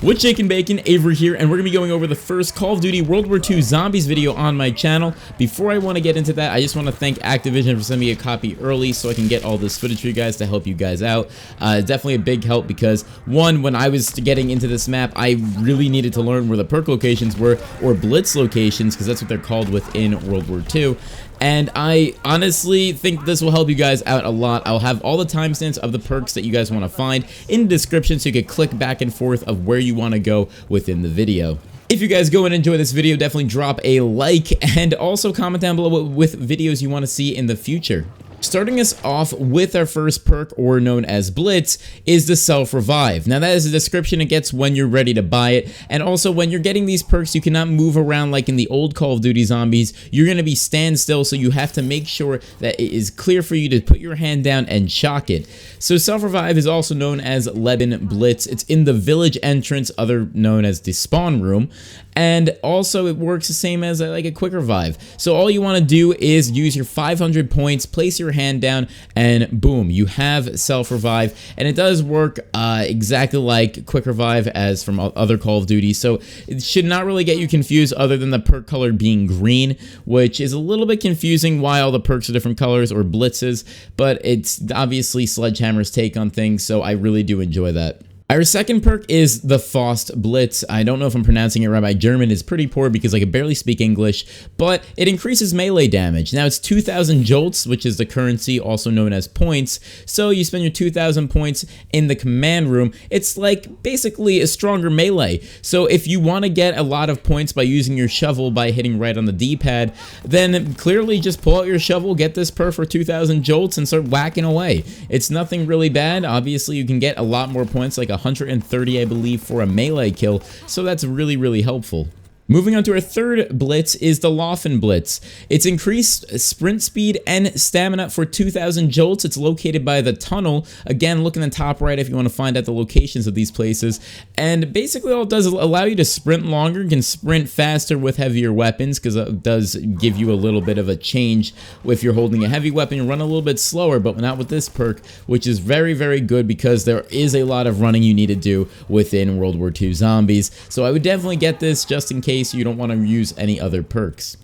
What's shakin' bacon, Avxry here, and we're going to be going over the first Call of Duty World War II Zombies video on my channel. Before I want to get into that, I just want to thank Activision for sending me a copy early so I can get all this footage for you guys to help you guys out. Definitely a big help because, one, when I was getting into this map, I really needed to learn where the perk locations were, or blitz locations, because that's what they're called within World War II. And I honestly think this will help you guys out a lot. I'll have all the timestamps of the perks that you guys want to find in the description so you can click back and forth of where you want to go within the video. If you guys go and enjoy this video, definitely drop a like and also comment down below with videos you want to see in the future. Starting us off with our first perk, or known as Blitz, is the self-revive. Now that is a description it gets when you're ready to buy it, and also when you're getting these perks you cannot move around like in the old Call of Duty Zombies. You're going to be standstill, so you have to make sure that it is clear for you to put your hand down and shock it. So self-revive is also known as Leben Blitz. It's in the village entrance, other known as the spawn room, and also it works the same as like a quick revive. So all you want to do is use your 500 points, place your hand down, and boom, you have self-revive. And it does work exactly like quick revive as from other Call of Duty, so it should not really get you confused other than the perk color being green, which is a little bit confusing why all the perks are different colors, or blitzes, but it's obviously Sledgehammer's take on things, so I really do enjoy that. Our second perk is the Faust Blitz. I don't know if I'm pronouncing it right. My German is pretty poor because I can barely speak English, but it increases melee damage. Now it's 2,000 Jolts, which is the currency, also known as points. So you spend your 2,000 points in the command room. It's like basically a stronger melee. So if you want to get a lot of points by using your shovel by hitting right on the D-pad, then clearly just pull out your shovel, get this perk for 2,000 Jolts, and start whacking away. It's nothing really bad. Obviously, you can get a lot more points, like 130, I believe, for a melee kill, so that's really helpful. Moving on to our third blitz is the Laufen Blitz. It's increased sprint speed and stamina for 2,000 Jolts. It's located by the tunnel. Again, look in the top right if you want to find out the locations of these places. And basically all it does is allow you to sprint longer. You can sprint faster with heavier weapons because it does give you a little bit of a change. If you're holding a heavy weapon, you run a little bit slower, but not with this perk, which is very good because there is a lot of running you need to do within World War II Zombies. So I would definitely get this just in case you don't want to use any other perks.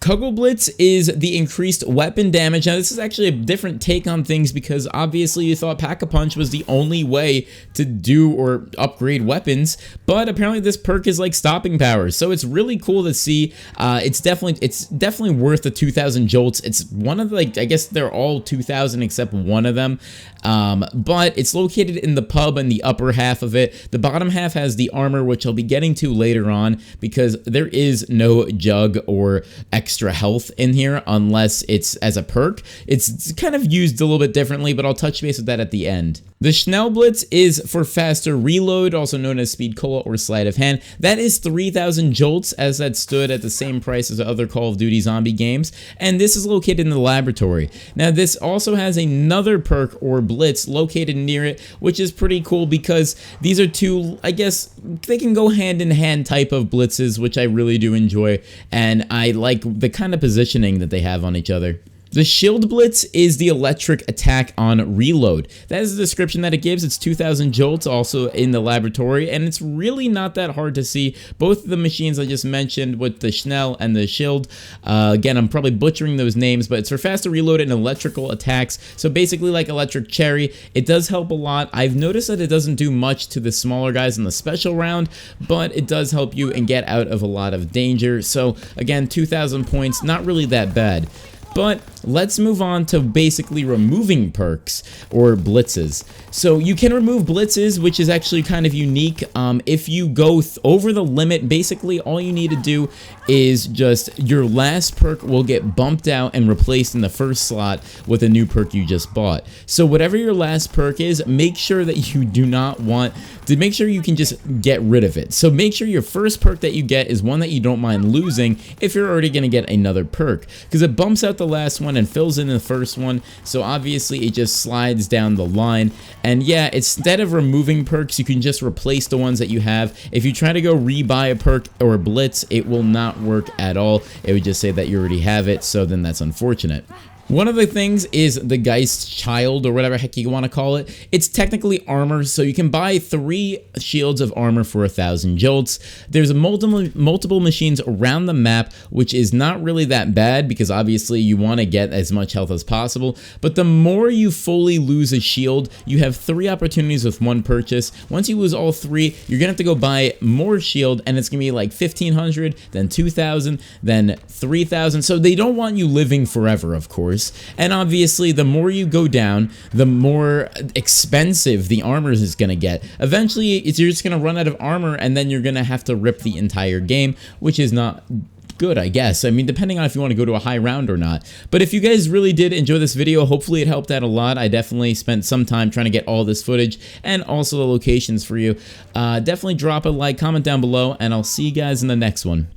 KugelBlitz is the increased weapon damage. Now this is actually a different take on things because obviously you thought Pack-a-Punch was the only way to do or upgrade weapons, but apparently this perk is like stopping power, so it's really cool to see. It's definitely worth the 2,000 Jolts. It's one of the, like, I guess they're all 2,000 except one of them, but it's located in the pub in the upper half of it. The bottom half has the armor, which I'll be getting to later on because there is no jug or extra health in here unless it's as a perk. It's kind of used a little bit differently, but I'll touch base with that at the end. The SchnellBlitz is for faster reload, also known as speed cola or sleight of hand. That is 3,000 Jolts, as that stood at the same price as other Call of Duty zombie games, and this is located in the laboratory. Now this also has another perk or blitz located near it, which is pretty cool because these are two, I guess they can go hand in hand type of blitzes, which I really do enjoy, and I like the kind of positioning that they have on each other. The SchildBlitz is the electric attack on reload. That is the description that it gives. It's 2,000 Jolts, also in the laboratory, and it's really not that hard to see. Both of the machines I just mentioned with the Schnell and the Schild, again, I'm probably butchering those names, but it's for faster reload and electrical attacks. So basically like Electric Cherry, it does help a lot. I've noticed that it doesn't do much to the smaller guys in the special round, but it does help you and get out of a lot of danger. So again, 2,000 points, not really that bad. But let's move on to basically removing perks or blitzes. So you can remove blitzes, which is actually kind of unique. If you go over the limit, basically all you need to do is just your last perk will get bumped out and replaced in the first slot with a new perk you just bought. So whatever your last perk is, make sure that you do not want to, make sure you can just get rid of it. So make sure your first perk that you get is one that you don't mind losing if you're already going to get another perk, because it bumps out the last one and fills in the first one, so obviously it just slides down the line. And yeah, instead of removing perks, you can just replace the ones that you have. If you try to go rebuy a perk or a blitz, it will not work at all. It would just say that you already have it, so then that's unfortunate. One of the things is the Geistschild, or whatever heck you want to call it. It's technically armor, so you can buy 3 shields of armor for 1,000 jolts. There's multiple machines around the map, which is not really that bad because obviously you want to get as much health as possible. But the more you fully lose a shield, you have 3 opportunities with 1 purchase. Once you lose all 3, you're gonna have to go buy more shield, and it's gonna be like 1,500, then 2,000, then 3,000. So they don't want you living forever, of course. And obviously, the more you go down, the more expensive the armor is going to get. Eventually, you're just going to run out of armor, and then you're going to have to rip the entire game, which is not good, I guess. I mean, depending on if you want to go to a high round or not. But if you guys really did enjoy this video, hopefully it helped out a lot. I definitely spent some time trying to get all this footage and also the locations for you. Definitely drop a like, comment down below, and I'll see you guys in the next one.